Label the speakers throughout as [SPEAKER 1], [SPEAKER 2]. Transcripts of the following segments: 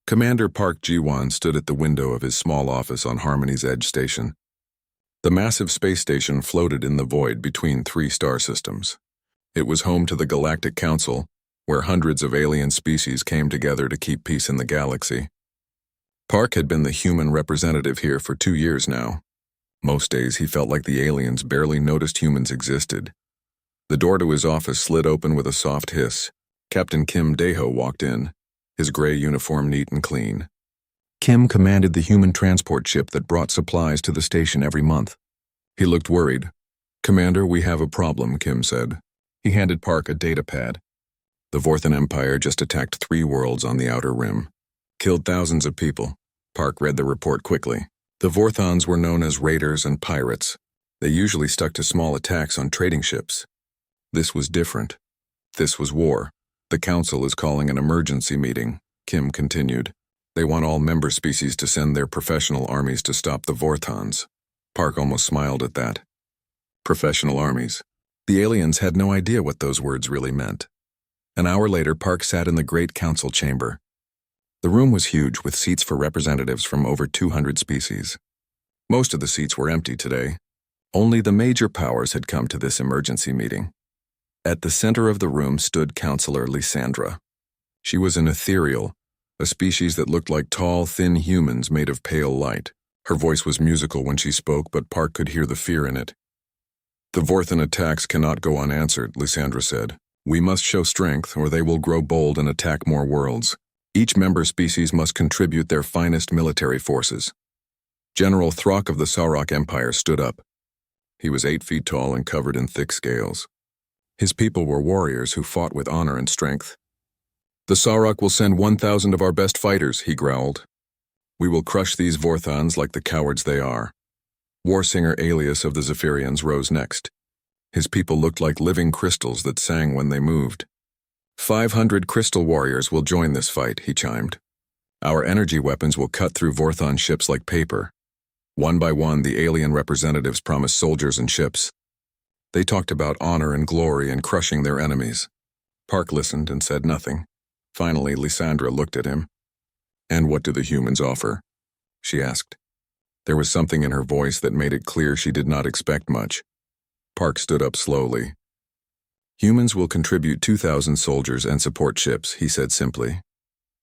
[SPEAKER 1] Commander Park Ji-won stood at the window of his small office on Harmony's Edge Station. The massive space station floated in the void between three star systems. It was home to the Galactic Council, where hundreds of alien species came together to keep peace in the galaxy. Park had been the human representative here for 2 years now. Most days he felt like the aliens barely noticed humans existed. The door to his office slid open with a soft hiss. Captain Kim Daeho walked in, his gray uniform neat and clean. Kim commanded the human transport ship that brought supplies to the station every month. He looked worried. "Commander, we have a problem," Kim said. He handed Park a data pad. The Vorthan Empire just attacked 3 worlds on the outer rim. Killed thousands of people. Park read the report quickly. The Vorthons were known as raiders and pirates. They usually stuck to small attacks on trading ships. This was different. This was war. The Council is calling an emergency meeting, Kim continued. They want all member species to send their professional armies to stop the Vorthons. Park almost smiled at that. Professional armies. The aliens had no idea what those words really meant. An hour later, Park sat in the Great Council chamber. The room was huge, with seats for representatives from over 200 species. Most of the seats were empty today. Only the major powers had come to this emergency meeting. At the center of the room stood Counselor Lysandra. She was an ethereal, a species that looked like tall, thin humans made of pale light. Her voice was musical when she spoke, but Park could hear the fear in it. "The Vorthan attacks cannot go unanswered," Lysandra said. "We must show strength, or they will grow bold and attack more worlds. Each member species must contribute their finest military forces." General Throck of the Sauroch Empire stood up. He was 8 feet tall and covered in thick scales. His people were warriors who fought with honor and strength. "The Sauroch will send 1,000 of our best fighters," he growled. "We will crush these Vorthons like the cowards they are." Warsinger Alias of the Zephyrians rose next. His people looked like living crystals that sang when they moved. 500 crystal warriors will join this fight," he chimed. "Our energy weapons will cut through Vorthon ships like paper." One by one, the alien representatives promised soldiers and ships. They talked about honor and glory and crushing their enemies. Park listened and said nothing. Finally, Lysandra looked at him. "And what do the humans offer?" she asked. There was something in her voice that made it clear she did not expect much. Park stood up slowly. "Humans will contribute 2,000 soldiers and support ships," he said simply.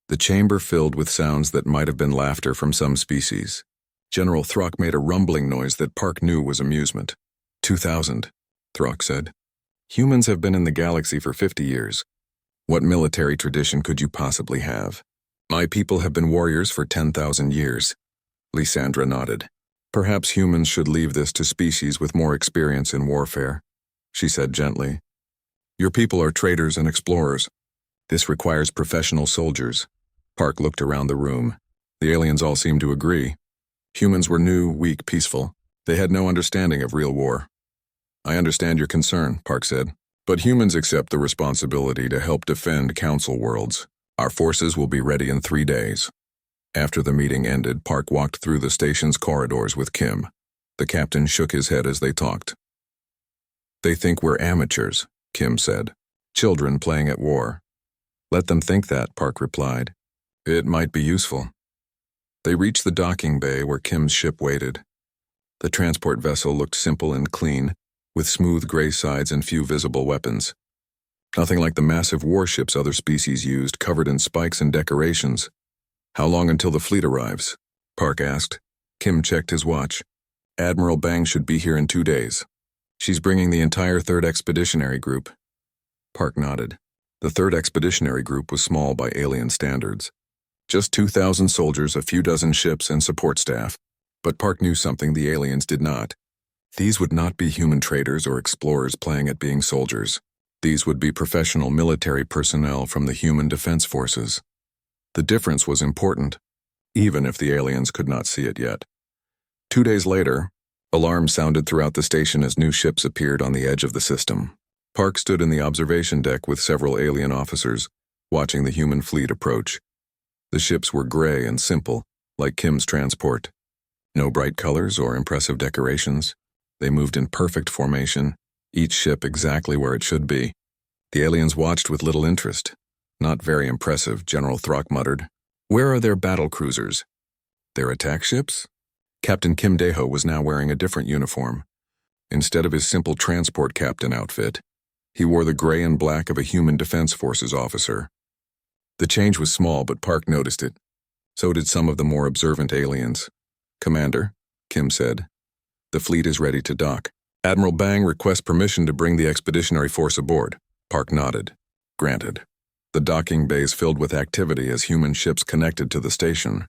[SPEAKER 1] The chamber filled with sounds that might have been laughter from some species. General Throck made a rumbling noise that Park knew was amusement. 2,000, Throck said. "Humans have been in the galaxy for 50 years. What military tradition could you possibly have?" "My people have been warriors for 10,000 years. Lysandra nodded. "Perhaps humans should leave this to species with more experience in warfare," she said gently. "Your people are traders and explorers. This requires professional soldiers." Park looked around the room. The aliens all seemed to agree. Humans were new, weak, peaceful. They had no understanding of real war. "I understand your concern," Park said, "but humans accept the responsibility to help defend Council worlds. Our forces will be ready in 3 days." After the meeting ended, Park walked through the station's corridors with Kim. The captain shook his head as they talked. "They think we're amateurs," Kim said. "Children playing at war." "Let them think that," Park replied. "It might be useful." They reached the docking bay where Kim's ship waited. The transport vessel looked simple and clean, with smooth gray sides and few visible weapons. Nothing like the massive warships other species used, covered in spikes and decorations. "How long until the fleet arrives?" Park asked. Kim checked his watch. "Admiral Bang should be here in 2 days. She's bringing the entire 3rd Expeditionary Group." Park nodded. The 3rd Expeditionary Group was small by alien standards. Just 2,000 soldiers, a few dozen ships, and support staff. But Park knew something the aliens did not. These would not be human traders or explorers playing at being soldiers. These would be professional military personnel from the human defense forces. The difference was important, even if the aliens could not see it yet. 2 days later, alarms sounded throughout the station as new ships appeared on the edge of the system. Park stood in the observation deck with several alien officers, watching the human fleet approach. The ships were gray and simple, like Kim's transport. No bright colors or impressive decorations. They moved in perfect formation, each ship exactly where it should be. The aliens watched with little interest. "Not very impressive," General Throck muttered. Where are their battle cruisers? Their attack ships? Captain Kim Dae-ho was now wearing a different uniform. Instead of his simple transport captain outfit, he wore the gray and black of a human defense forces officer. The change was small, but Park noticed it. So did some of the more observant aliens. "Commander," Kim said, "the fleet is ready to dock. Admiral Bang requests permission to bring the expeditionary force aboard." Park nodded. "Granted." The docking bays filled with activity as human ships connected to the station.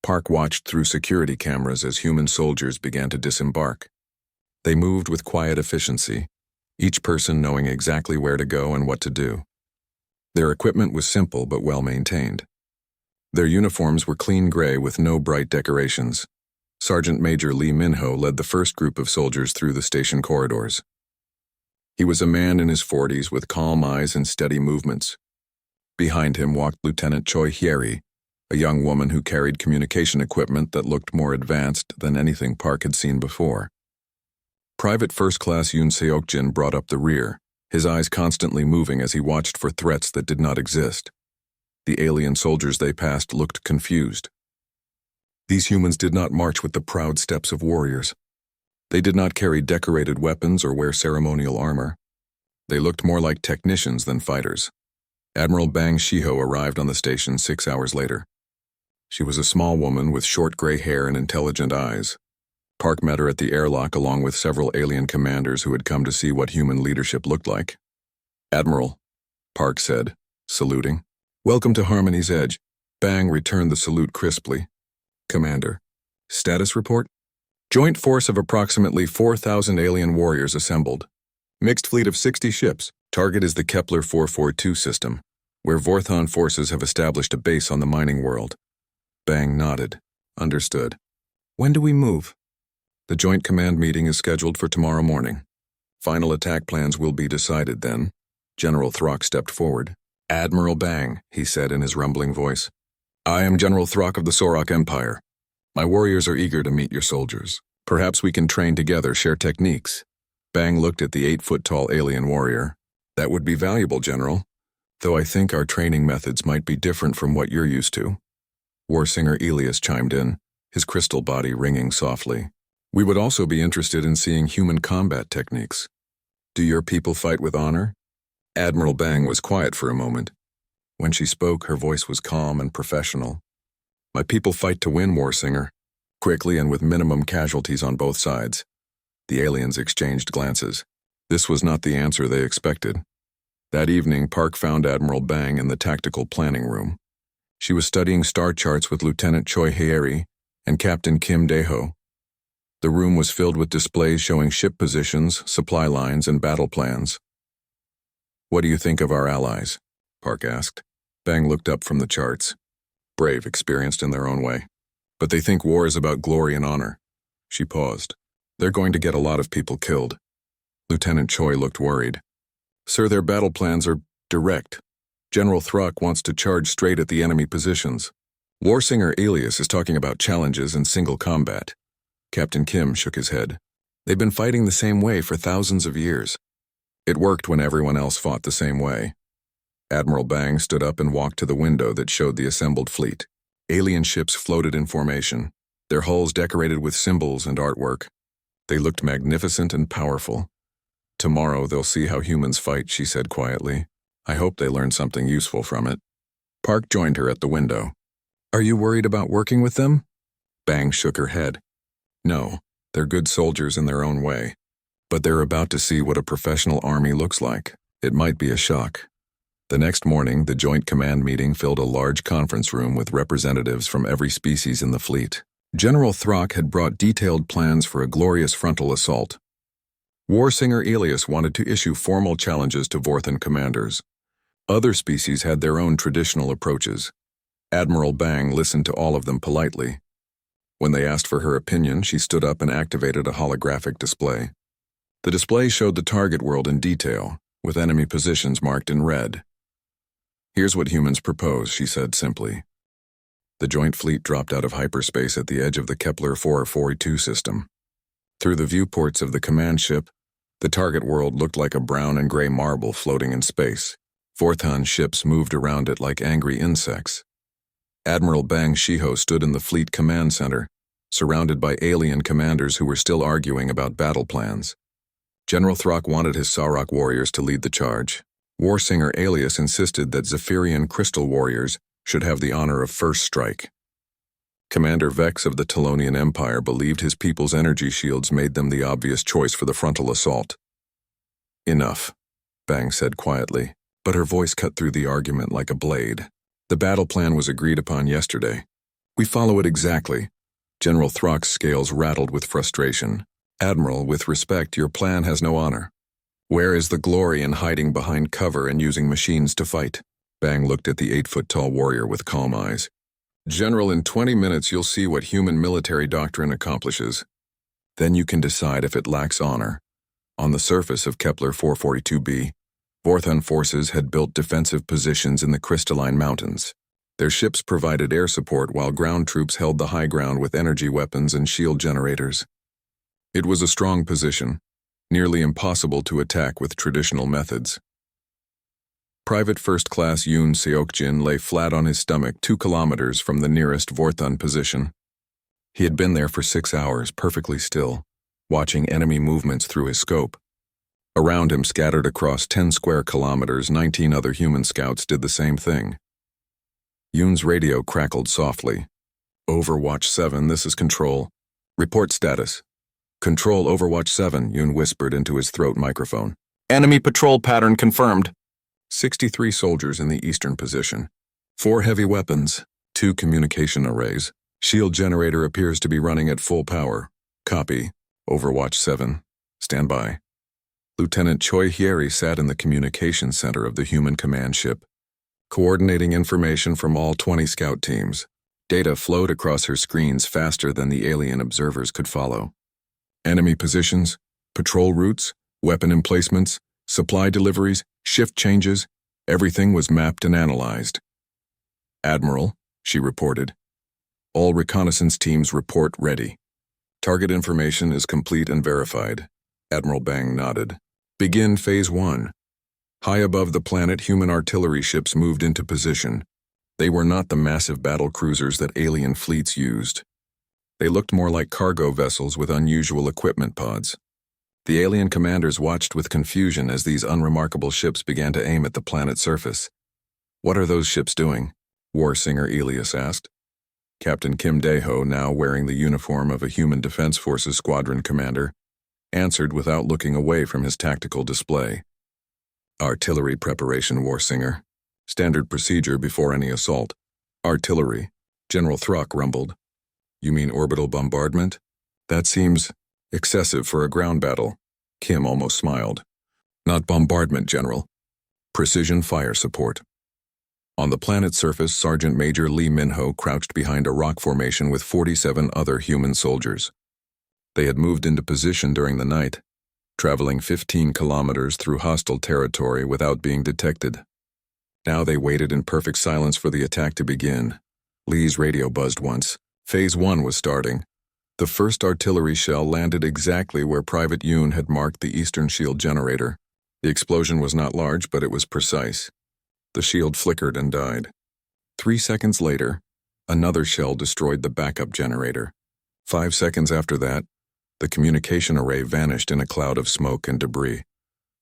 [SPEAKER 1] Park watched through security cameras as human soldiers began to disembark. They moved with quiet efficiency, each person knowing exactly where to go and what to do. Their equipment was simple but well maintained. Their uniforms were clean gray with no bright decorations. Sergeant Major Lee Min-ho led the first group of soldiers through the station corridors. He was a man in his 40s with calm eyes and steady movements. Behind him walked Lieutenant Choi Hyeri, a young woman who carried communication equipment that looked more advanced than anything Park had seen before. Private First Class Yoon Seok-jin brought up the rear, his eyes constantly moving as he watched for threats that did not exist. The alien soldiers they passed looked confused. These humans did not march with the proud steps of warriors. They did not carry decorated weapons or wear ceremonial armor. They looked more like technicians than fighters. Admiral Bang Shiho arrived on the station 6 hours later. She was a small woman with short gray hair and intelligent eyes. Park met her at the airlock along with several alien commanders who had come to see what human leadership looked like. "Admiral," Park said, saluting. "Welcome to Harmony's Edge." Bang returned the salute crisply. "Commander, status report?" "Joint force of approximately 4,000 alien warriors assembled. Mixed fleet of 60 ships. Target is the Kepler 442 system, where Vorthon forces have established a base on the mining world." Bang nodded. "Understood. When do we move?" "The Joint Command meeting is scheduled for tomorrow morning. Final attack plans will be decided then." General Throck stepped forward. "Admiral Bang," he said in his rumbling voice. "I am General Throck of the Sorok Empire. My warriors are eager to meet your soldiers. Perhaps we can train together, share techniques." Bang looked at the 8-foot-tall alien warrior. "That would be valuable, General. Though I think our training methods might be different from what you're used to." War Singer Elias chimed in, his crystal body ringing softly. "We would also be interested in seeing human combat techniques. Do your people fight with honor?" Admiral Bang was quiet for a moment. When she spoke, her voice was calm and professional. "My people fight to win, War Singer, quickly and with minimum casualties on both sides." The aliens exchanged glances. This was not the answer they expected. That evening, Park found Admiral Bang in the tactical planning room. She was studying star charts with Lieutenant Choi Hyeri and Captain Kim Dae-ho. The room was filled with displays showing ship positions, supply lines, and battle plans. "What do you think of our allies?" Park asked. Bang looked up from the charts. "Brave, experienced in their own way. But they think war is about glory and honor." She paused. "They're going to get a lot of people killed." Lieutenant Choi looked worried. "Sir, their battle plans are direct. General Throck wants to charge straight at the enemy positions. War Singer Elias is talking about challenges and single combat." Captain Kim shook his head. "They've been fighting the same way for thousands of years. It worked when everyone else fought the same way." Admiral Bang stood up and walked to the window that showed the assembled fleet. Alien ships floated in formation, their hulls decorated with symbols and artwork. They looked magnificent and powerful. "Tomorrow they'll see how humans fight," she said quietly. "I hope they learn something useful from it." Park joined her at the window. "Are you worried about working with them?" Bang shook her head. "No, they're good soldiers in their own way. But they're about to see what a professional army looks like. It might be a shock." The next morning, the Joint Command meeting filled a large conference room with representatives from every species in the fleet. General Throck had brought detailed plans for a glorious frontal assault. War Singer Elias wanted to issue formal challenges to Vorthon commanders. Other species had their own traditional approaches. Admiral Bang listened to all of them politely. When they asked for her opinion, she stood up and activated a holographic display. The display showed the target world in detail, with enemy positions marked in red. "Here's what humans propose," she said simply. The joint fleet dropped out of hyperspace at the edge of the Kepler 442 system. Through the viewports of the command ship, the target world looked like a brown and gray marble floating in space. Vorthon ships moved around it like angry insects. Admiral Bang Shiho stood in the Fleet Command Center, surrounded by alien commanders who were still arguing about battle plans. General Throck wanted his Sarok warriors to lead the charge. Warsinger Alias insisted that Zephyrian Crystal warriors should have the honor of first strike. Commander Vex of the Telonian Empire believed his people's energy shields made them the obvious choice for the frontal assault. "Enough," Bang said quietly, but her voice cut through the argument like a blade. "The battle plan was agreed upon yesterday. We follow it exactly." General Throck's scales rattled with frustration. "Admiral, with respect, your plan has no honor. Where is the glory in hiding behind cover and using machines to fight?" Bang looked at the 8-foot-tall warrior with calm eyes. "General, in 20 minutes you'll see what human military doctrine accomplishes. Then you can decide if it lacks honor." On the surface of Kepler 442b, Vorthon forces had built defensive positions in the crystalline mountains. Their ships provided air support while ground troops held the high ground with energy weapons and shield generators. It was a strong position, nearly impossible to attack with traditional methods. Private First Class Yoon Seokjin lay flat on his stomach 2 kilometers from the nearest Vorthon position. He had been there for 6 hours, perfectly still, watching enemy movements through his scope. Around him, scattered across 10 square kilometers, 19 other human scouts did the same thing. Yoon's radio crackled softly. "Overwatch 7, this is Control. Report status." "Control, Overwatch 7, Yoon whispered into his throat microphone. "Enemy patrol pattern confirmed. 63 soldiers in the eastern position. 4 heavy weapons, 2 communication arrays. Shield generator appears to be running at full power. Copy. Overwatch 7. Stand by." Lieutenant Choi Hyeri sat in the communication center of the human command ship, coordinating information from all 20 scout teams. Data flowed across her screens faster than the alien observers could follow. Enemy positions, patrol routes, weapon emplacements, supply deliveries, shift changes, everything was mapped and analyzed. "Admiral," she reported. "All reconnaissance teams report ready. Target information is complete and verified." Admiral Bang nodded. "Begin Phase 1. High above the planet, human artillery ships moved into position. They were not the massive battle cruisers that alien fleets used. They looked more like cargo vessels with unusual equipment pods. The alien commanders watched with confusion as these unremarkable ships began to aim at the planet's surface. "What are those ships doing?" Warsinger Elias asked. Captain Kim Dae-ho, now wearing the uniform of a Human Defense Forces squadron commander, answered without looking away from his tactical display. "Artillery preparation, Warsinger. Standard procedure before any assault." "Artillery," General Throck rumbled. "You mean orbital bombardment? That seems excessive for a ground battle." Kim almost smiled. "Not bombardment, General. Precision fire support." On the planet's surface, Sergeant Major Lee Min-ho crouched behind a rock formation with 47 other human soldiers. They had moved into position during the night, traveling 15 kilometers through hostile territory without being detected. Now they waited in perfect silence for the attack to begin. Lee's radio buzzed once. Phase 1 was starting. The first artillery shell landed exactly where Private Yoon had marked the eastern shield generator. The explosion was not large, but it was precise. The shield flickered and died. 3 seconds later, another shell destroyed the backup generator. 5 seconds after that, the communication array vanished in a cloud of smoke and debris.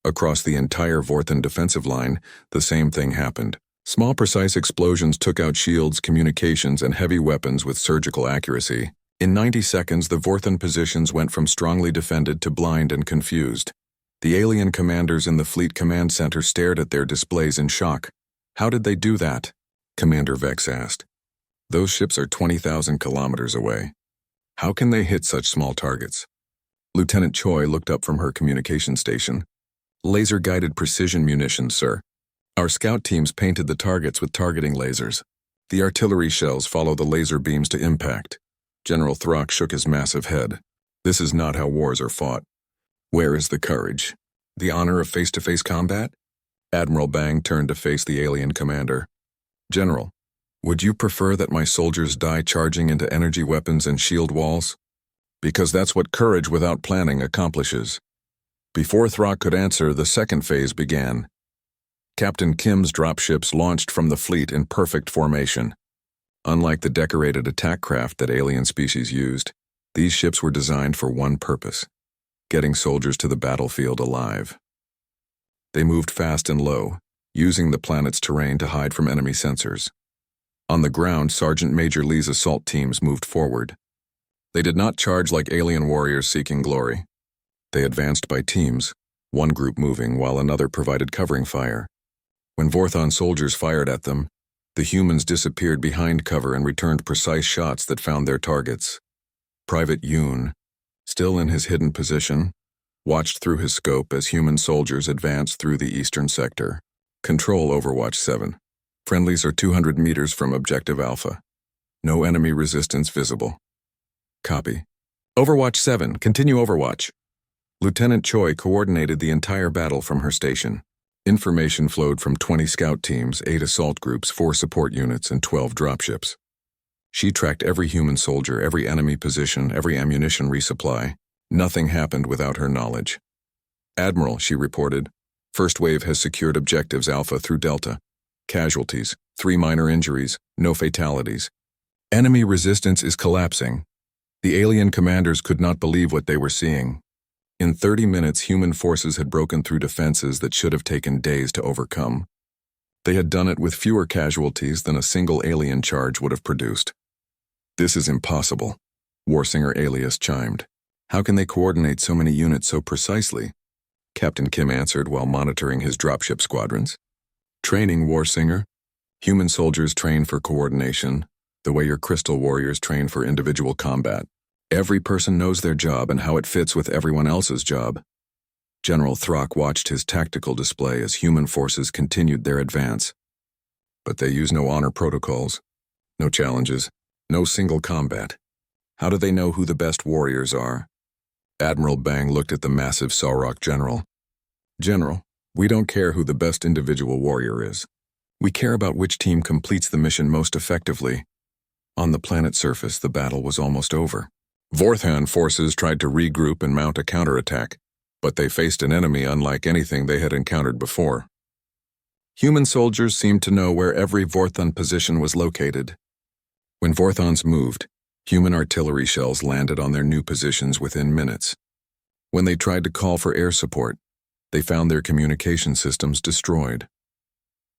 [SPEAKER 1] Across the entire Vorthon defensive line, the same thing happened. Small precise explosions took out shields, communications, and heavy weapons with surgical accuracy. In 90 seconds, the Vorthon positions went from strongly defended to blind and confused. The alien commanders in the Fleet Command Center stared at their displays in shock. "How did they do that?" Commander Vex asked. "Those ships are 20,000 kilometers away. How can they hit such small targets?" Lieutenant Choi looked up from her communication station. "Laser-guided precision munitions, sir. Our scout teams painted the targets with targeting lasers. The artillery shells follow the laser beams to impact." General Throck shook his massive head. "This is not how wars are fought. Where is the courage? The honor of face-to-face combat?" Admiral Bang turned to face the alien commander. "General, would you prefer that my soldiers die charging into energy weapons and shield walls? Because that's what courage without planning accomplishes." Before Throck could answer, the second phase began. Captain Kim's dropships launched from the fleet in perfect formation. Unlike the decorated attack craft that alien species used, these ships were designed for one purpose: getting soldiers to the battlefield alive. They moved fast and low, using the planet's terrain to hide from enemy sensors. On the ground, Sergeant Major Lee's assault teams moved forward. They did not charge like alien warriors seeking glory. They advanced by teams, one group moving while another provided covering fire. When Vorthon soldiers fired at them, the humans disappeared behind cover and returned precise shots that found their targets. Private Yoon, still in his hidden position, watched through his scope as human soldiers advanced through the eastern sector. Control Overwatch 7. Friendlies are 200 meters from Objective Alpha. No enemy resistance visible. Copy. Overwatch 7, continue Overwatch. Lieutenant Choi coordinated the entire battle from her station. Information flowed from 20 scout teams, 8 assault groups, 4 support units, and 12 dropships. She tracked every human soldier, every enemy position, every ammunition resupply. Nothing happened without her knowledge. Admiral, she reported, first wave has secured objectives Alpha through Delta. Casualties, 3 minor injuries, no fatalities. Enemy resistance is collapsing. The alien commanders could not believe what they were seeing. In 30 minutes, human forces had broken through defenses that should have taken days to overcome. They had done it with fewer casualties than a single alien charge would have produced. This is impossible, Warsinger Alias chimed. How can they coordinate so many units so precisely? Captain Kim answered while monitoring his dropship squadrons. Training, Warsinger. Human soldiers train for coordination, the way your crystal warriors train for individual combat. Every person knows their job and how it fits with everyone else's job. General Throck watched his tactical display as human forces continued their advance. But they use no honor protocols, no challenges, no single combat. How do they know who the best warriors are? Admiral Bang looked at the massive Sarok general. General, we don't care who the best individual warrior is. We care about which team completes the mission most effectively. On the planet's surface, the battle was almost over. Vorthon forces tried to regroup and mount a counterattack, but they faced an enemy unlike anything they had encountered before. Human soldiers seemed to know where every Vorthon position was located. When Vorthons moved, human artillery shells landed on their new positions within minutes. When they tried to call for air support, they found their communication systems destroyed.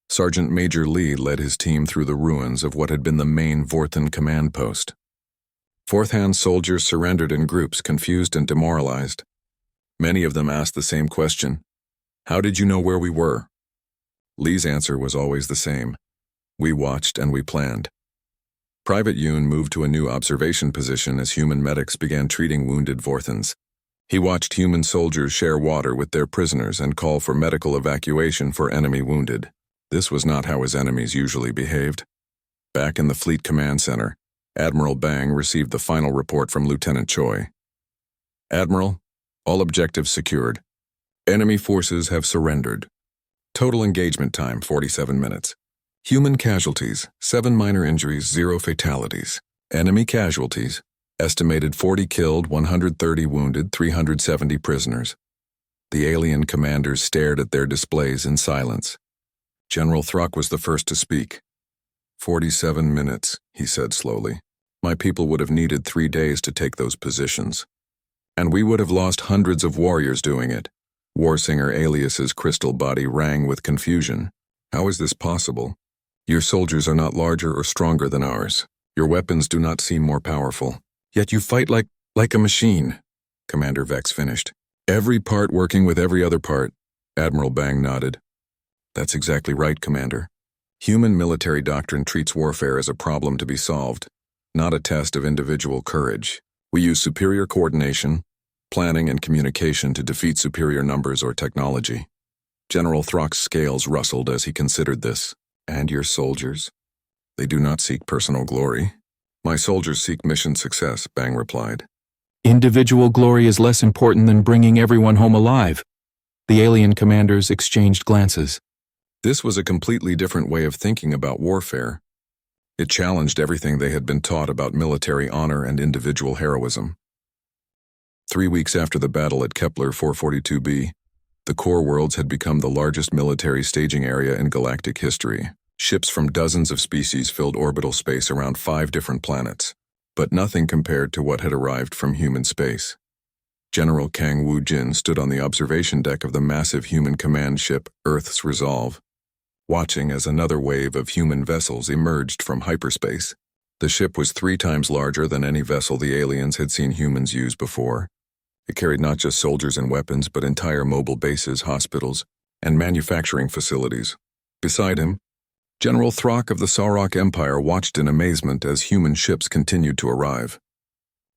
[SPEAKER 1] Sergeant Major Lee led his team through the ruins of what had been the main Vorthon command post. Fourth-hand soldiers surrendered in groups, confused and demoralized. Many of them asked the same question: how did you know where we were? Lee's answer was always the same: we watched and we planned. Private Yoon moved to a new observation position as human medics began treating wounded Vorthons. He watched human soldiers share water with their prisoners and call for medical evacuation for enemy wounded. This was not how his enemies usually behaved. Back in the Fleet Command Center, Admiral Bang received the final report from Lieutenant Choi. Admiral, all objectives secured. Enemy forces have surrendered. Total engagement time, 47 minutes. Human casualties, 7 minor injuries, 0 fatalities. Enemy casualties, estimated 40 killed, 130 wounded, 370 prisoners. The alien commanders stared at their displays in silence. General Throck was the first to speak. 47 minutes, he said slowly. My people would have needed 3 days to take those positions. And we would have lost hundreds of warriors doing it. Warsinger Alias's crystal body rang with confusion. How is this possible? Your soldiers are not larger or stronger than ours. Your weapons do not seem more powerful. Yet you fight like a machine, Commander Vex finished. Every part working with every other part. Admiral Bang nodded. That's exactly right, Commander. Human military doctrine treats warfare as a problem to be solved, not a test of individual courage. We use superior coordination, planning, and communication to defeat superior numbers or technology. General Throck's scales rustled as he considered this. And your soldiers? They do not seek personal glory. My soldiers seek mission success, Bang replied.
[SPEAKER 2] Individual glory is less important than bringing everyone home alive. The alien commanders exchanged glances.
[SPEAKER 1] This was a completely different way of thinking about warfare. It challenged everything they had been taught about military honor and individual heroism. 3 weeks after the battle at Kepler 442b, the core worlds had become the largest military staging area in galactic history. Ships from dozens of species filled orbital space around 5 different planets, but nothing compared to what had arrived from human space. General Kang Woo-jin stood on the observation deck of the massive human command ship Earth's Resolve, watching as another wave of human vessels emerged from hyperspace. The ship was 3 times larger than any vessel the aliens had seen humans use before. It carried not just soldiers and weapons, but entire mobile bases, hospitals, and manufacturing facilities. Beside him, General Throck of the Sauroch Empire watched in amazement as human ships continued to arrive.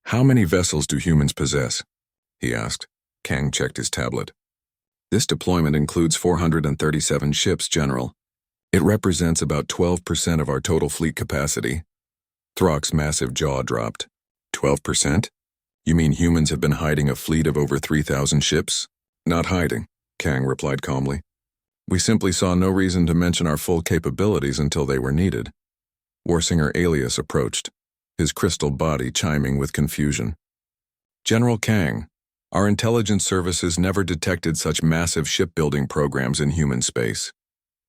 [SPEAKER 1] "How many vessels do humans possess?" he asked. Kang checked his tablet. "This deployment includes 437 ships, General. It represents about 12% of our total fleet capacity." Throck's massive jaw dropped. 12%? You mean humans have been hiding a fleet of over 3,000 ships? "Not hiding," Kang replied calmly. "We simply saw no reason to mention our full capabilities until they were needed." Warsinger Alias approached, his crystal body chiming with confusion. "General Kang, our intelligence services never detected such massive shipbuilding programs in human space."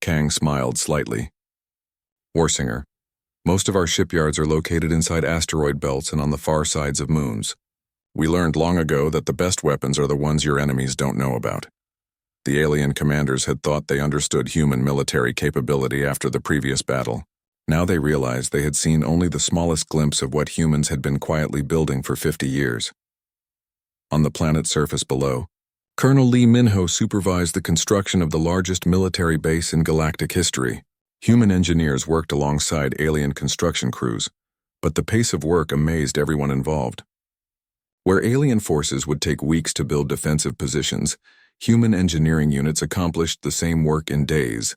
[SPEAKER 1] Kang smiled slightly. "Warsinger, most of our shipyards are located inside asteroid belts and on the far sides of moons. We learned long ago that the best weapons are the ones your enemies don't know about." The alien commanders had thought they understood human military capability after the previous battle. Now they realized they had seen only the smallest glimpse of what humans had been quietly building for 50 years. On the planet's surface below, Colonel Lee Minho supervised the construction of the largest military base in galactic history. Human engineers worked alongside alien construction crews, but the pace of work amazed everyone involved. Where alien forces would take weeks to build defensive positions, human engineering units accomplished the same work in days.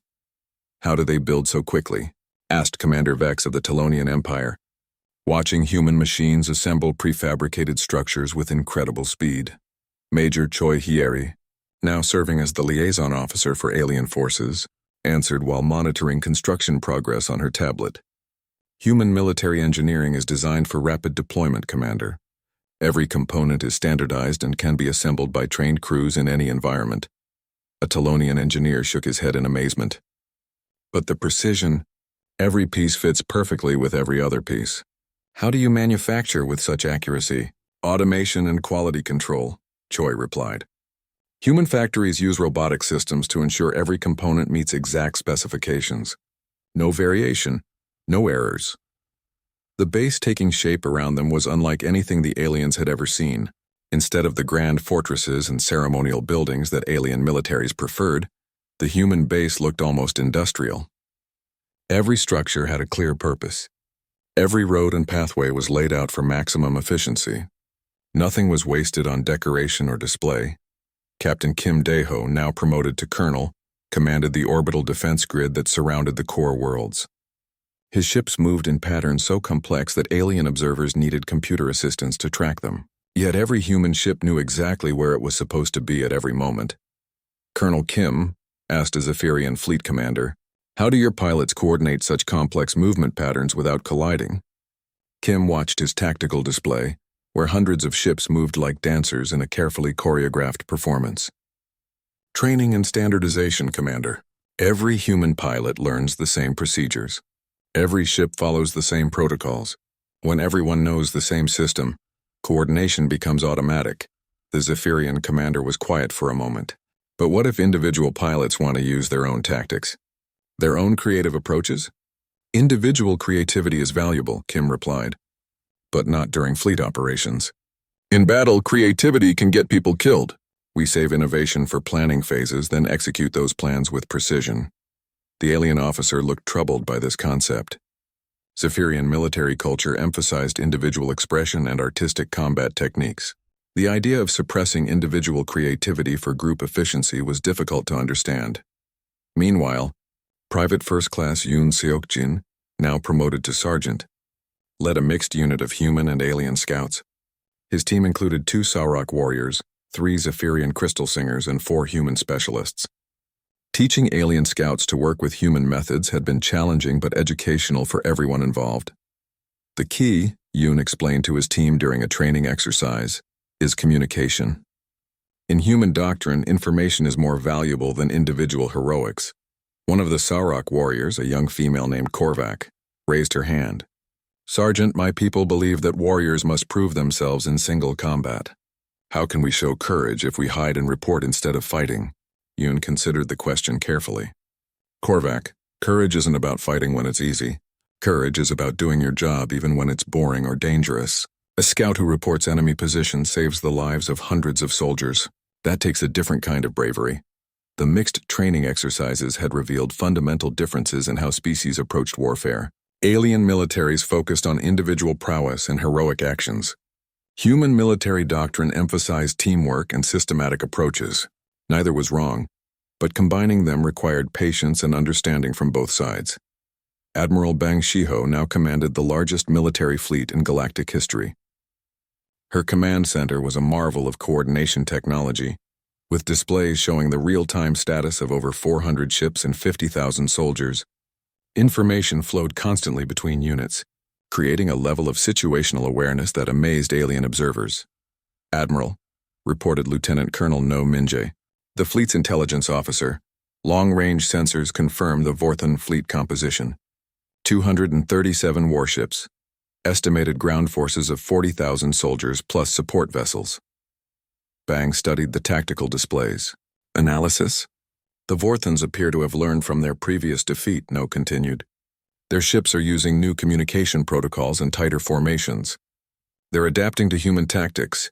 [SPEAKER 1] "How do they build so quickly?" asked Commander Vex of the Telonian Empire, watching human machines assemble prefabricated structures with incredible speed. Major Choi Hieri, now serving as the liaison officer for alien forces, answered while monitoring construction progress on her tablet. "Human military engineering is designed for rapid deployment, Commander. Every component is standardized and can be assembled by trained crews in any environment." A Telonian engineer shook his head in amazement. "But the precision, every piece fits perfectly with every other piece. How do you manufacture with such accuracy?" "Automation and quality control," Choi replied. "Human factories use robotic systems to ensure every component meets exact specifications. No variation, no errors." The base taking shape around them was unlike anything the aliens had ever seen. Instead of the grand fortresses and ceremonial buildings that alien militaries preferred, the human base looked almost industrial. Every structure had a clear purpose. Every road and pathway was laid out for maximum efficiency. Nothing was wasted on decoration or display. Captain Kim Dae-ho, now promoted to colonel, commanded the orbital defense grid that surrounded the core worlds. His ships moved in patterns so complex that alien observers needed computer assistance to track them. Yet every human ship knew exactly where it was supposed to be at every moment. Colonel Kim asked a Zephyrian fleet commander, "How do your pilots coordinate such complex movement patterns without colliding?" Kim watched his tactical display, where hundreds of ships moved like dancers in a carefully choreographed performance. "Training and standardization, Commander. Every human pilot learns the same procedures. Every ship follows the same protocols. When everyone knows the same system, coordination becomes automatic." The Zephyrian commander was quiet for a moment. "But what if individual pilots want to use their own tactics? Their own creative approaches?" "Individual creativity is valuable," Kim replied, "but not during fleet operations. In battle, creativity can get people killed. We save innovation for planning phases, then execute those plans with precision." The alien officer looked troubled by this concept. Zephyrian military culture emphasized individual expression and artistic combat techniques. The idea of suppressing individual creativity for group efficiency was difficult to understand. Meanwhile, Private First Class Yoon Seok-jin, now promoted to sergeant, led a mixed unit of human and alien scouts. His team included 2 Sauroch warriors, 3 Zephyrian crystal singers, and 4 human specialists. Teaching alien scouts to work with human methods had been challenging but educational for everyone involved. "The key," Yoon explained to his team during a training exercise, "is communication. In human doctrine, information is more valuable than individual heroics. One of the Saurok warriors, a young female named Korvac, raised her hand. "Sergeant, my people believe that warriors must prove themselves in single combat. How can we show courage if we hide and report instead of fighting?" Yoon considered the question carefully. "Korvac, courage isn't about fighting when it's easy. Courage is about doing your job even when it's boring or dangerous. A scout who reports enemy positions saves the lives of hundreds of soldiers. That takes a different kind of bravery." The mixed training exercises had revealed fundamental differences in how species approached warfare. Alien militaries focused on individual prowess and heroic actions. Human military doctrine emphasized teamwork and systematic approaches. Neither was wrong, but combining them required patience and understanding from both sides. Admiral Bang Shiho now commanded the largest military fleet in galactic history. Her command center was a marvel of coordination technology, with displays showing the real-time status of over 400 ships and 50,000 soldiers. Information flowed constantly between units, creating a level of situational awareness that amazed alien observers. "Admiral," reported Lieutenant Colonel No Minjae, the fleet's intelligence officer, "long-range sensors confirm the Vorthon fleet composition. 237 warships, estimated ground forces of 40,000 soldiers plus support vessels." Bang studied the tactical displays. "Analysis? The Vorthons appear to have learned from their previous defeat," No continued. "Their ships are using new communication protocols and tighter formations. They're adapting to human tactics."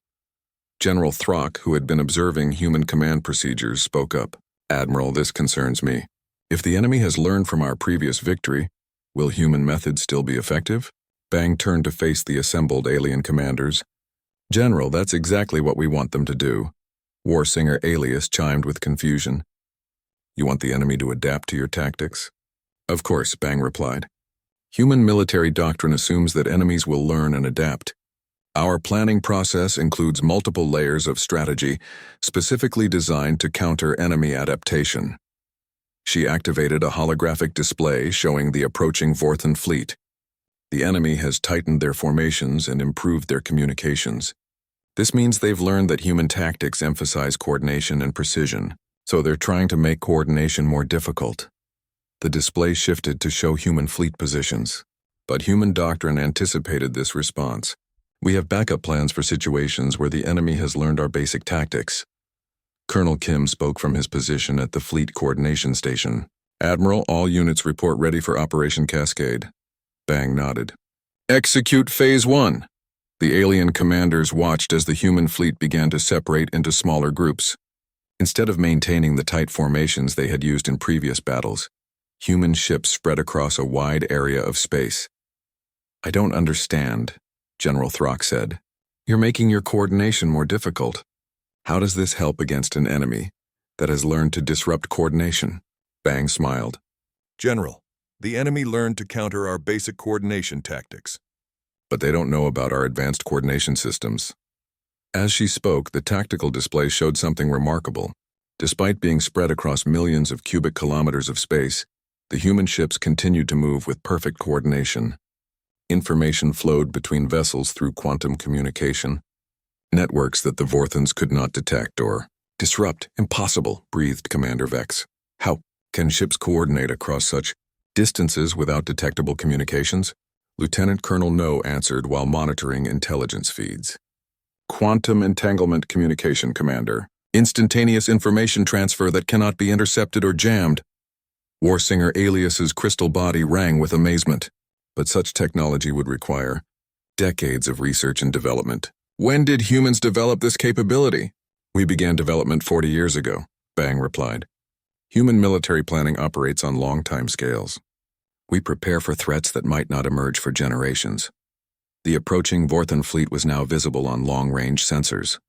[SPEAKER 1] General Throck, who had been observing human command procedures, spoke up. "Admiral, this concerns me. If the enemy has learned from our previous victory, will human methods still be effective?" Bang turned to face the assembled alien commanders. "General, that's exactly what we want them to do." War Singer Alias chimed with confusion. "You want the enemy to adapt to your tactics?" "Of course," Bang replied. "Human military doctrine assumes that enemies will learn and adapt. Our planning process includes multiple layers of strategy, specifically designed to counter enemy adaptation." She activated a holographic display showing the approaching Vorthon fleet. "The enemy has tightened their formations and improved their communications. This means they've learned that human tactics emphasize coordination and precision, so they're trying to make coordination more difficult." The display shifted to show human fleet positions, but human doctrine anticipated this response. "We have backup plans for situations where the enemy has learned our basic tactics." Colonel Kim spoke from his position at the Fleet Coordination Station. "Admiral, all units report ready for Operation Cascade." Bang nodded. "Execute Phase 1. The alien commanders watched as the human fleet began to separate into smaller groups. Instead of maintaining the tight formations they had used in previous battles, human ships spread across a wide area of space. "I don't understand," General Throck said. "You're making your coordination more difficult. How does this help against an enemy that has learned to disrupt coordination?" Bang smiled.
[SPEAKER 3] "General, the enemy learned to counter our basic coordination tactics."
[SPEAKER 1] "But they don't know about our advanced coordination systems." As she spoke, the tactical display showed something remarkable. Despite being spread across millions of cubic kilometers of space, the human ships continued to move with perfect coordination. Information flowed between vessels through quantum communication, networks that the Vorthons could not detect or disrupt. "Impossible," breathed Commander Vex. "How can ships coordinate across such distances without detectable communications?" Lieutenant Colonel No answered while monitoring intelligence feeds. "Quantum entanglement communication, Commander. Instantaneous information transfer that cannot be intercepted or jammed." War Singer Alias's crystal body rang with amazement. But such technology would require decades of research and development. "When did humans develop this capability?" "We began development 40 years ago," Bang replied. "Human military planning operates on long time scales. We prepare for threats that might not emerge for generations." The approaching Vorthon fleet was now visible on long-range sensors.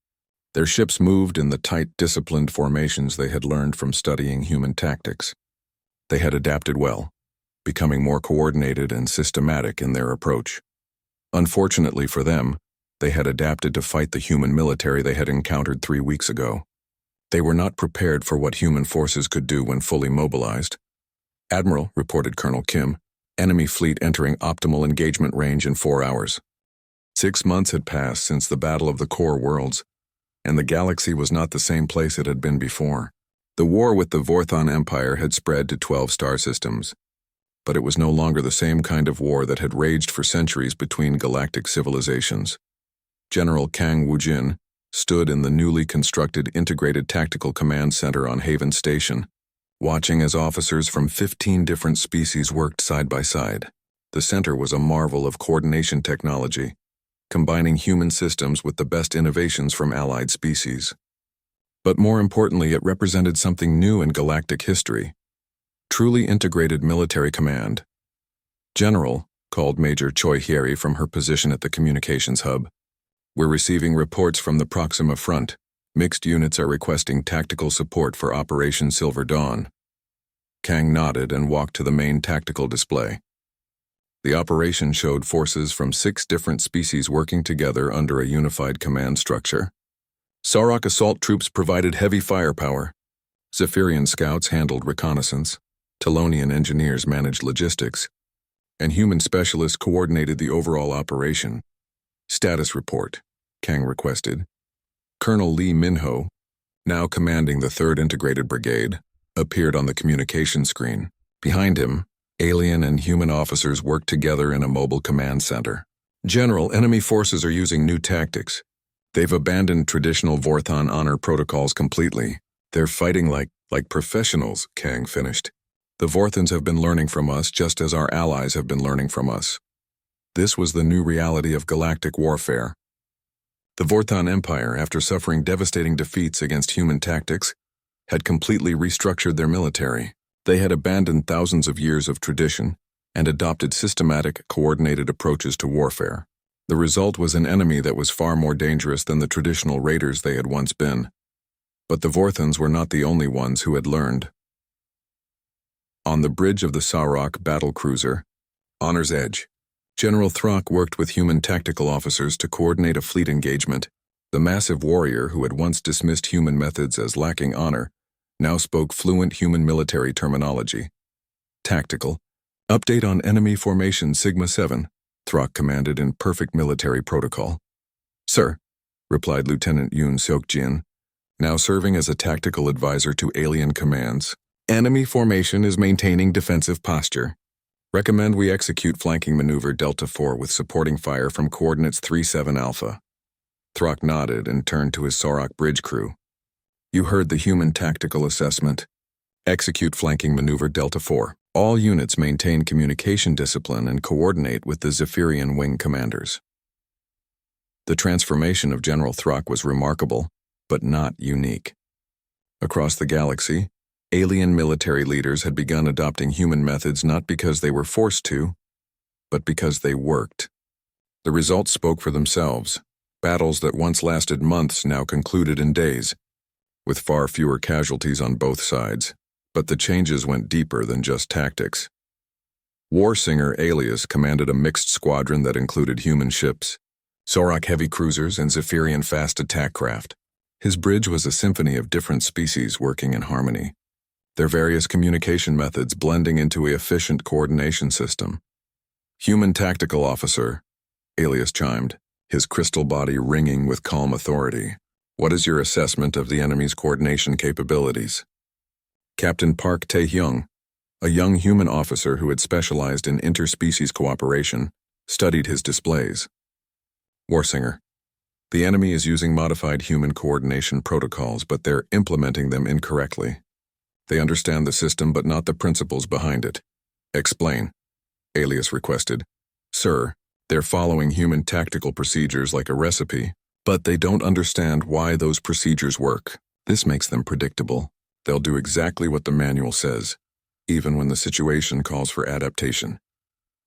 [SPEAKER 1] Their ships moved in the tight, disciplined formations they had learned from studying human tactics. They had adapted well, becoming more coordinated and systematic in their approach. Unfortunately for them, they had adapted to fight the human military they had encountered 3 weeks ago. They were not prepared for what human forces could do when fully mobilized. "Admiral," reported Colonel Kim, "enemy fleet entering optimal engagement range in 4 hours." 6 months had passed since the Battle of the Core Worlds, and the galaxy was not the same place it had been before. The war with the Vorthon Empire had spread to 12 star systems, but it was no longer the same kind of war that had raged for centuries between galactic civilizations. General Kang Wujin stood in the newly constructed Integrated Tactical Command Center on Haven Station, watching as officers from 15 different species worked side by side. The center was a marvel of coordination technology, combining human systems with the best innovations from allied species. But more importantly, it represented something new in galactic history: truly integrated military command. General, called Major Choi Hyeri from her position at the communications hub, "We're receiving reports from the Proxima Front. Mixed units are requesting tactical support for Operation Silver Dawn." Kang nodded and walked to the main tactical display. The operation showed forces from 6 different species working together under a unified command structure. Sarok assault troops provided heavy firepower. Zephyrian scouts handled reconnaissance. Telonian engineers managed logistics. And human specialists coordinated the overall operation. "Status report," Kang requested. Colonel Lee Minho, now commanding the 3rd Integrated Brigade, appeared on the communication screen. Behind him, alien and human officers worked together in a mobile command center. "General, enemy forces are using new tactics. They've abandoned traditional Vorthon honor protocols completely. They're fighting like professionals," Kang finished. "The Vorthons have been learning from us just as our allies have been learning from us." This was the new reality of galactic warfare. The Vorthon Empire, after suffering devastating defeats against human tactics, had completely restructured their military. They had abandoned thousands of years of tradition and adopted systematic, coordinated approaches to warfare. The result was an enemy that was far more dangerous than the traditional raiders they had once been. But the Vorthons were not the only ones who had learned. On the bridge of the Sarok battle cruiser, Honor's Edge, General Throck worked with human tactical officers to coordinate a fleet engagement. The massive warrior who had once dismissed human methods as lacking honor now spoke fluent human military terminology. "Tactical. Update on enemy formation Sigma 7, Throck commanded in perfect military protocol. "Sir," replied Lieutenant Yoon Seok-jin, now serving as a tactical advisor to alien commands. "Enemy formation is maintaining defensive posture. Recommend we execute flanking maneuver Delta 4 with supporting fire from coordinates 37 Alpha." Throck nodded and turned to his Sarok bridge crew. "You heard the human tactical assessment. Execute flanking maneuver Delta 4. All units maintain communication discipline and coordinate with the Zephyrian wing commanders." The transformation of General Throck was remarkable, but not unique. Across the galaxy, alien military leaders had begun adopting human methods not because they were forced to, but because they worked. The results spoke for themselves. Battles that once lasted months now concluded in days, with far fewer casualties on both sides. But the changes went deeper than just tactics. Warsinger Alias commanded a mixed squadron that included human ships, Sarok heavy cruisers, and Zephyrian fast attack craft. His bridge was a symphony of different species working in harmony, their various communication methods blending into an efficient coordination system. "Human tactical officer," Alias chimed, his crystal body ringing with calm authority. "What is your assessment of the enemy's coordination capabilities?" Captain Park Tae-hyung, a young human officer who had specialized in interspecies cooperation, studied his displays. Warsinger: "The enemy is using modified human coordination protocols, but they're implementing them incorrectly. They understand the system but not the principles behind it." "Explain," Alias requested. "Sir, they're following human tactical procedures like a recipe, but they don't understand why those procedures work. This makes them predictable. They'll do exactly what the manual says, even when the situation calls for adaptation."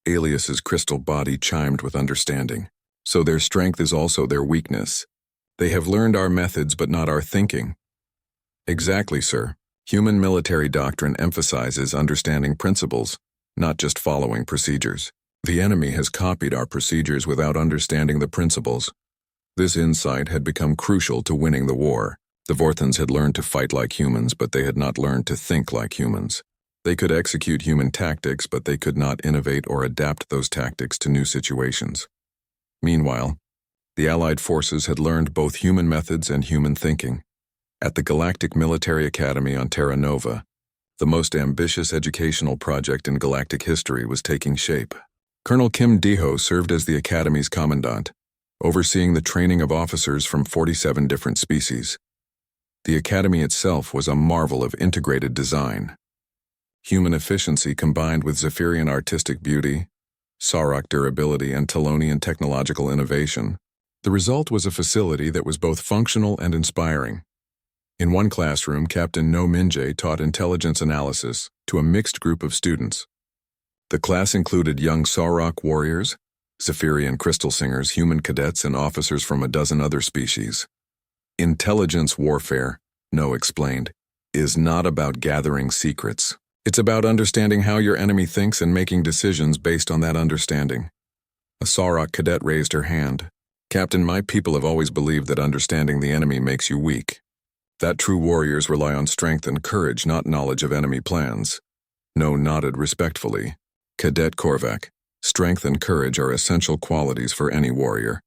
[SPEAKER 1] Alias's crystal body chimed with understanding. "So their strength is also their weakness. They have learned our methods but not our thinking." "Exactly, sir. Human military doctrine emphasizes understanding principles, not just following procedures. The enemy has copied our procedures without understanding the principles. This insight had become crucial to winning the war. The Vorthons had learned to fight like humans, but they had not learned to think like humans. They could execute human tactics, but they could not innovate or adapt those tactics to new situations. Meanwhile, the Allied forces had learned both human methods and human thinking. At the Galactic Military Academy on Terra Nova, the most ambitious educational project in galactic history was taking shape. Colonel Kim Deho served as the Academy's commandant, overseeing the training of officers from 47 different species. The Academy itself was a marvel of integrated design. Human efficiency combined with Zephyrian artistic beauty, Sauroch durability, and Telonian technological innovation. The result was a facility that was both functional and inspiring. In one classroom, Captain No Minjae taught intelligence analysis to a mixed group of students. The class included young Sauroch warriors, Zephyrian crystal singers, human cadets, and officers from a dozen other species. Intelligence warfare, No explained, is not about gathering secrets. It's about understanding how your enemy thinks and making decisions based on that understanding. A Sauroch cadet raised her hand. Captain, my people have always believed that understanding the enemy makes you weak. That true warriors rely on strength and courage, not knowledge of enemy plans. No nodded respectfully. Cadet Korvac, strength and courage are essential qualities for any warrior.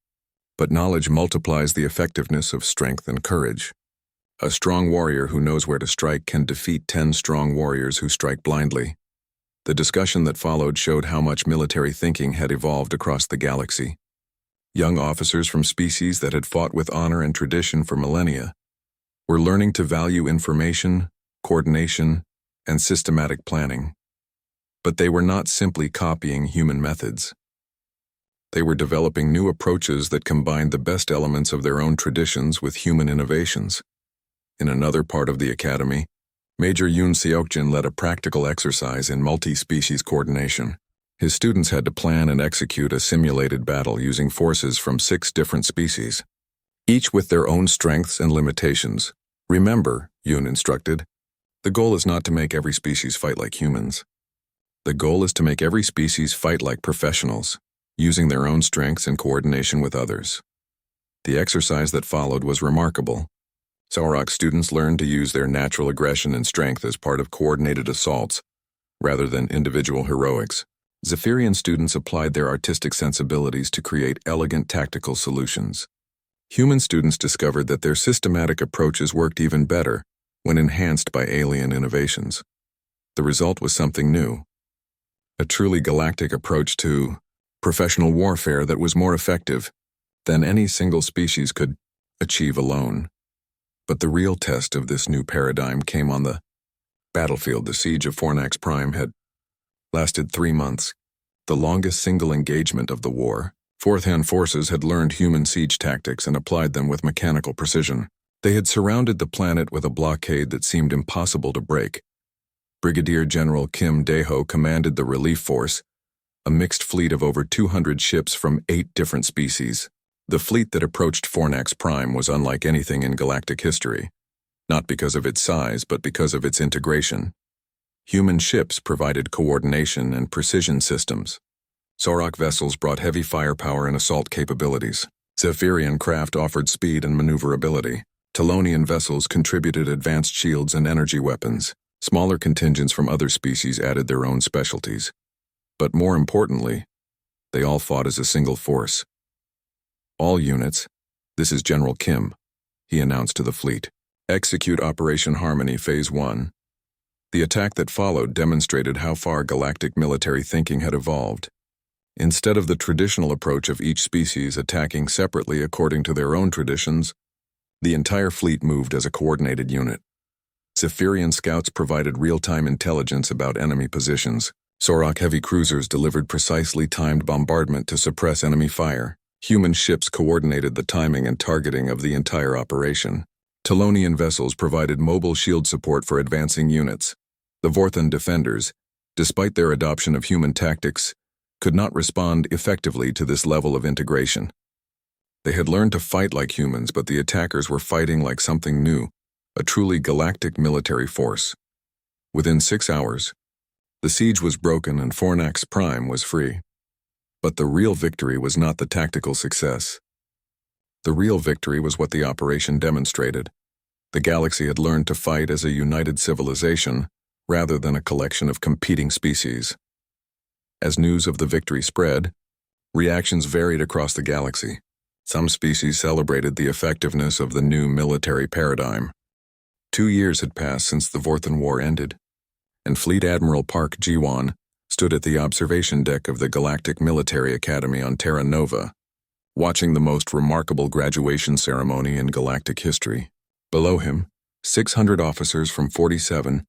[SPEAKER 1] But knowledge multiplies the effectiveness of strength and courage. A strong warrior who knows where to strike can defeat 10 strong warriors who strike blindly. The discussion that followed showed how much military thinking had evolved across the galaxy. Young officers from species that had fought with honor and tradition for millennia were learning to value information, coordination, and systematic planning. But they were not simply copying human methods. They were developing new approaches that combined the best elements of their own traditions with human innovations. In another part of the academy, Major Yoon Seokjin led a practical exercise in multi-species coordination. His students had to plan and execute a simulated battle using forces from 6 different species, each with their own strengths and limitations. Remember, Yoon instructed, the goal is not to make every species fight like humans. The goal is to make every species fight like professionals, using their own strengths in coordination with others. The exercise that followed was remarkable. Sauroch students learned to use their natural aggression and strength as part of coordinated assaults, rather than individual heroics. Zephyrian students applied their artistic sensibilities to create elegant tactical solutions. Human students discovered that their systematic approaches worked even better when enhanced by alien innovations. The result was something new. A truly galactic approach to professional warfare that was more effective than any single species could achieve alone. But the real test of this new paradigm came on the battlefield. The siege of Fornax Prime had lasted 3 months, the longest single engagement of the war. Fourth-hand forces had learned human siege tactics and applied them with mechanical precision. They had surrounded the planet with a blockade that seemed impossible to break. Brigadier General Kim Deho commanded the relief force, a mixed fleet of over 200 ships from 8 different species. The fleet that approached Fornax Prime was unlike anything in galactic history, not because of its size but because of its integration. Human ships provided coordination and precision systems. Sauroch vessels brought heavy firepower and assault capabilities. Zephyrian craft offered speed and maneuverability. Telonian vessels contributed advanced shields and energy weapons. Smaller contingents from other species added their own specialties. But more importantly, they all fought as a single force. All units, this is General Kim, he announced to the fleet. Execute Operation Harmony Phase 1. The attack that followed demonstrated how far galactic military thinking had evolved. Instead of the traditional approach of each species attacking separately according to their own traditions, the entire fleet moved as a coordinated unit. Zephyrian scouts provided real-time intelligence about enemy positions. Sauroch heavy cruisers delivered precisely timed bombardment to suppress enemy fire. Human ships coordinated the timing and targeting of the entire operation. Telonian vessels provided mobile shield support for advancing units. The Vorthan defenders, despite their adoption of human tactics, could not respond effectively to this level of integration. They had learned to fight like humans, but the attackers were fighting like something new, a truly galactic military force. Within 6 hours, the siege was broken and Fornax Prime was free. But the real victory was not the tactical success. The real victory was what the operation demonstrated. The galaxy had learned to fight as a united civilization rather than a collection of competing species. As news of the victory spread, reactions varied across the galaxy. Some species celebrated the effectiveness of the new military paradigm. 2 years had passed since the Vorthan War ended, and Fleet Admiral Park Ji-won stood at the observation deck of the Galactic Military Academy on Terra Nova, watching the most remarkable graduation ceremony in galactic history. Below him, 600 officers from 47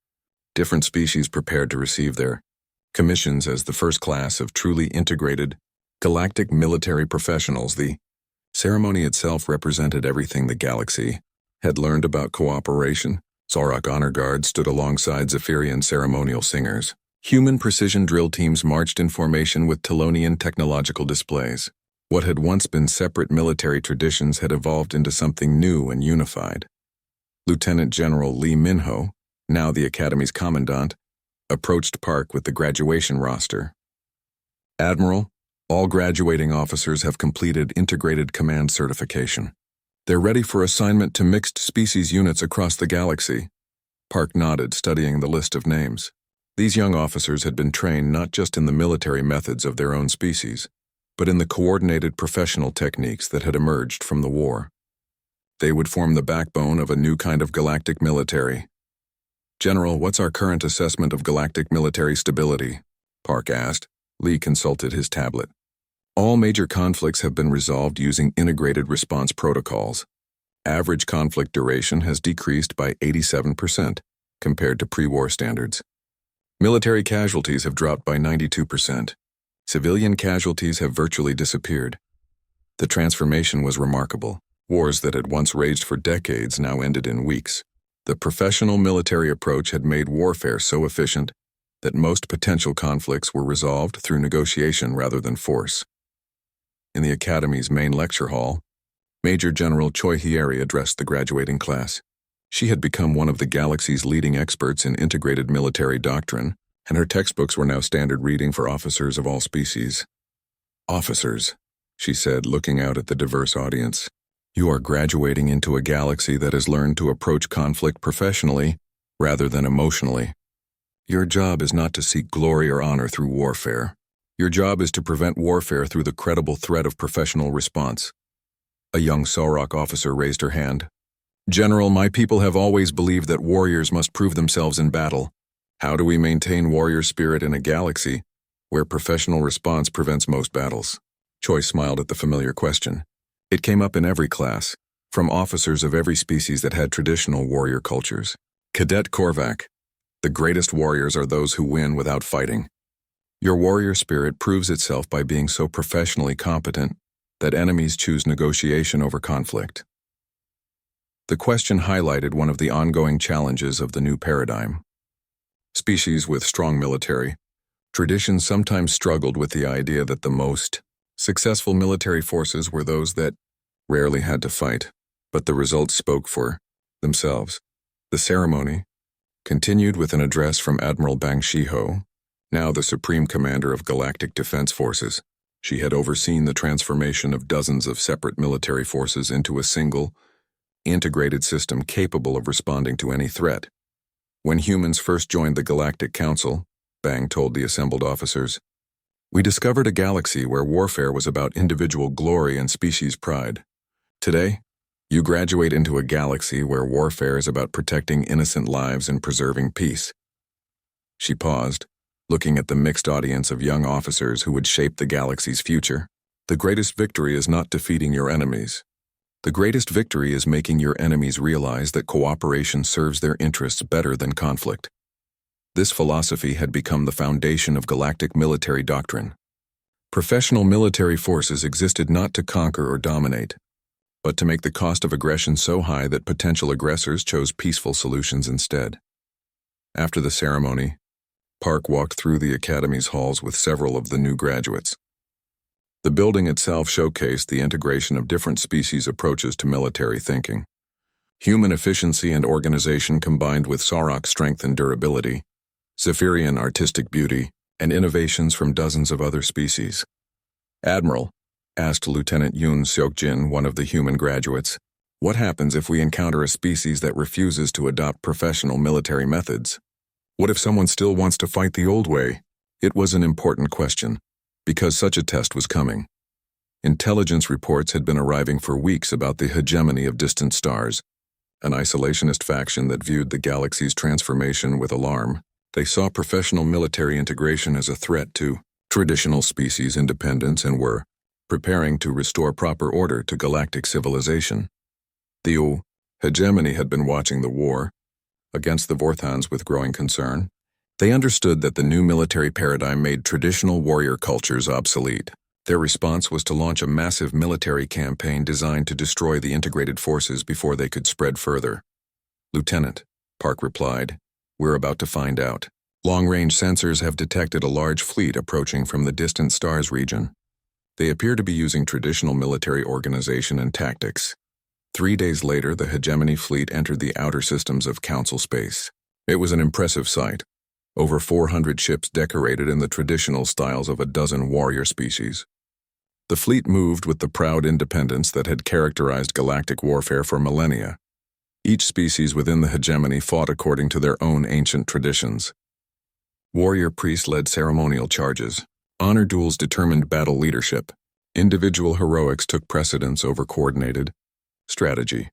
[SPEAKER 1] different species prepared to receive their commissions as the first class of truly integrated galactic military professionals. The ceremony itself represented everything the galaxy had learned about cooperation. Sauroch honor guards stood alongside Zephyrian ceremonial singers. Human precision drill teams marched in formation with Telonian technological displays. What had once been separate military traditions had evolved into something new and unified. Lieutenant General Lee Minho, now the Academy's commandant, approached Park with the graduation roster. Admiral, all graduating officers have completed integrated command certification. They're ready for assignment to mixed species units across the galaxy. Park nodded, studying the list of names. These young officers had been trained not just in the military methods of their own species, but in the coordinated professional techniques that had emerged from the war. They would form the backbone of a new kind of galactic military. General, what's our current assessment of galactic military stability? Park asked. Lee consulted his tablet. All major conflicts have been resolved using integrated response protocols. Average conflict duration has decreased by 87% compared to pre-war standards. Military casualties have dropped by 92%. Civilian casualties have virtually disappeared. The transformation was remarkable. Wars that had once raged for decades now ended in weeks. The professional military approach had made warfare so efficient that most potential conflicts were resolved through negotiation rather than force. In the Academy's main lecture hall, Major General Choi Hyeri addressed the graduating class. She had become one of the galaxy's leading experts in integrated military doctrine, and her textbooks were now standard reading for officers of all species. Officers, she said, looking out at the diverse audience. You are graduating into a galaxy that has learned to approach conflict professionally rather than emotionally. Your job is not to seek glory or honor through warfare. Your job is to prevent warfare through the credible threat of professional response. A young Sauroch officer raised her hand. General, my people have always believed that warriors must prove themselves in battle. How do we maintain warrior spirit in a galaxy where professional response prevents most battles? Choi smiled at the familiar question. It came up in every class, from officers of every species that had traditional warrior cultures. Cadet Korvac, the greatest warriors are those who win without fighting. Your warrior spirit proves itself by being so professionally competent that enemies choose negotiation over conflict. The question highlighted one of the ongoing challenges of the new paradigm. Species with strong military traditions sometimes struggled with the idea that the most successful military forces were those that rarely had to fight, but the results spoke for themselves. The ceremony continued with an address from Admiral Bang Shiho, now the Supreme Commander of Galactic Defense Forces. She had overseen the transformation of dozens of separate military forces into a single, integrated system capable of responding to any threat. When humans first joined the Galactic Council, Bang told the assembled officers, we discovered a galaxy where warfare was about individual glory and species pride. Today, you graduate into a galaxy where warfare is about protecting innocent lives and preserving peace. She paused, looking at the mixed audience of young officers who would shape the galaxy's future. The greatest victory is not defeating your enemies. The greatest victory is making your enemies realize that cooperation serves their interests better than conflict. This philosophy had become the foundation of galactic military doctrine. Professional military forces existed not to conquer or dominate, but to make the cost of aggression so high that potential aggressors chose peaceful solutions instead. After the ceremony, Park walked through the Academy's halls with several of the new graduates. The building itself showcased the integration of different species approaches to military thinking. Human efficiency and organization combined with Sauroch strength and durability, Zephyrian artistic beauty, and innovations from dozens of other species. Admiral, asked Lieutenant Yoon Seok-jin, one of the human graduates, what happens if we encounter a species that refuses to adopt professional military methods? What if someone still wants to fight the old way? It was an important question, because such a test was coming. Intelligence reports had been arriving for weeks about the hegemony of distant stars, an isolationist faction that viewed the galaxy's transformation with alarm. They saw professional military integration as a threat to traditional species independence and were preparing to restore proper order to galactic civilization. The hegemony had been watching the war against the Vorthans with growing concern. They understood that the new military paradigm made traditional warrior cultures obsolete. Their response was to launch a massive military campaign designed to destroy the integrated forces before they could spread further. "Lieutenant," Park replied, "we're about to find out. Long-range sensors have detected a large fleet approaching from the distant stars region. They appear to be using traditional military organization and tactics." 3 days later, the hegemony fleet entered the outer systems of Council space. It was an impressive sight. Over 400 ships decorated in the traditional styles of a dozen warrior species. The fleet moved with the proud independence that had characterized galactic warfare for millennia. Each species within the hegemony fought according to their own ancient traditions. Warrior priests led ceremonial charges. Honor duels determined battle leadership. Individual heroics took precedence over coordinated strategy.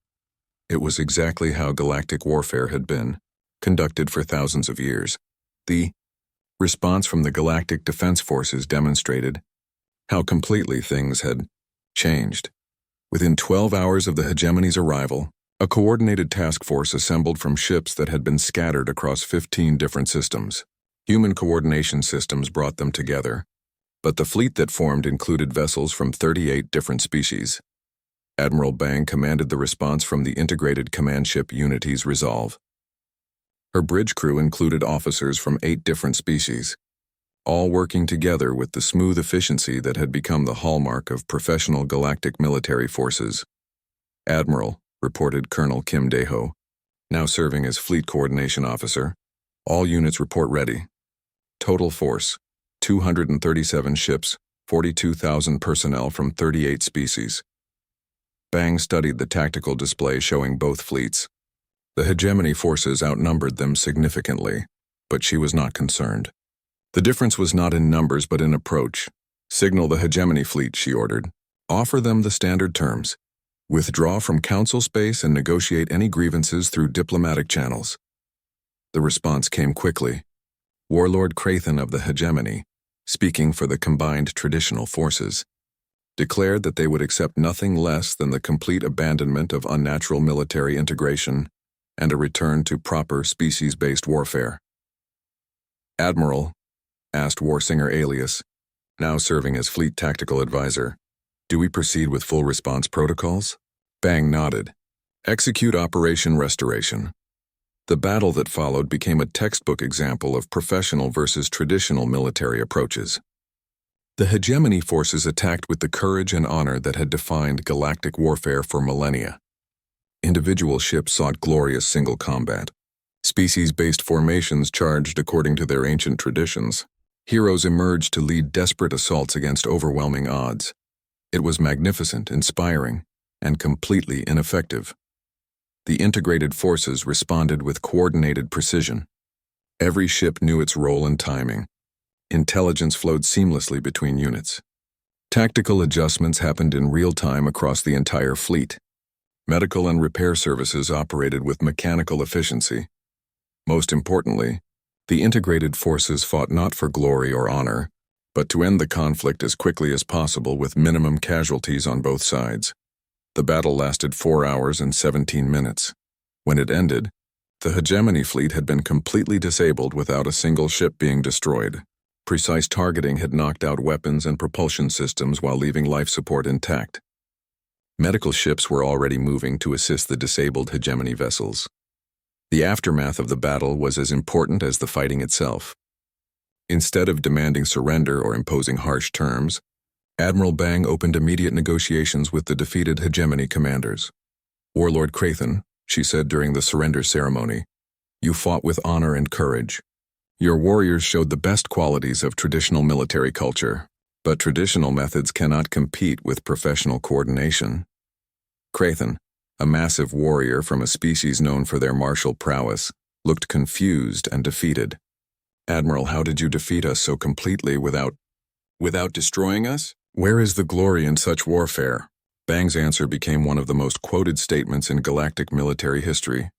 [SPEAKER 1] It was exactly how galactic warfare had been conducted for thousands of years. The response from the Galactic Defense Forces demonstrated how completely things had changed. Within 12 hours of the hegemony's arrival, a coordinated task force assembled from ships that had been scattered across 15 different systems. Human coordination systems brought them together, but the fleet that formed included vessels from 38 different species. Admiral Bang commanded the response from the integrated command ship Unity's Resolve. Her bridge crew included officers from 8 different species, all working together with the smooth efficiency that had become the hallmark of professional galactic military forces. "Admiral," reported Colonel Kim Dae-ho, now serving as Fleet Coordination Officer, "all units report ready. Total force, 237 ships, 42,000 personnel from 38 species." Bang studied the tactical display showing both fleets. The hegemony forces outnumbered them significantly, but she was not concerned. The difference was not in numbers but in approach. "Signal the hegemony fleet," she ordered. "Offer them the standard terms. Withdraw from Council space and negotiate any grievances through diplomatic channels." The response came quickly. Warlord Crathen of the hegemony, speaking for the combined traditional forces, declared that they would accept nothing less than the complete abandonment of unnatural military integration and a return to proper species-based warfare. "Admiral," asked Warsinger Alias, now serving as Fleet Tactical Advisor, "do we proceed with full response protocols?" Bang nodded. "Execute Operation Restoration." The battle that followed became a textbook example of professional versus traditional military approaches. The hegemony forces attacked with the courage and honor that had defined galactic warfare for millennia. Individual ships sought glorious single combat. Species-based formations charged according to their ancient traditions. Heroes emerged to lead desperate assaults against overwhelming odds. It was magnificent, inspiring, and completely ineffective. The integrated forces responded with coordinated precision. Every ship knew its role and timing. Intelligence flowed seamlessly between units. Tactical adjustments happened in real time across the entire fleet. Medical and repair services operated with mechanical efficiency. Most importantly, the integrated forces fought not for glory or honor, but to end the conflict as quickly as possible with minimum casualties on both sides. The battle lasted 4 hours and 17 minutes. When it ended, the hegemony fleet had been completely disabled without a single ship being destroyed. Precise targeting had knocked out weapons and propulsion systems while leaving life support intact. Medical ships were already moving to assist the disabled hegemony vessels. The aftermath of the battle was as important as the fighting itself. Instead of demanding surrender or imposing harsh terms, Admiral Bang opened immediate negotiations with the defeated hegemony commanders. "Warlord Crathen," she said during the surrender ceremony, "you fought with honor and courage. Your warriors showed the best qualities of traditional military culture, but traditional methods cannot compete with professional coordination." Crathen, a massive warrior from a species known for their martial prowess, looked confused and defeated. "Admiral, how did you defeat us so completely without destroying us? Where is the glory in such warfare?" Bang's answer became one of the most quoted statements in galactic military history.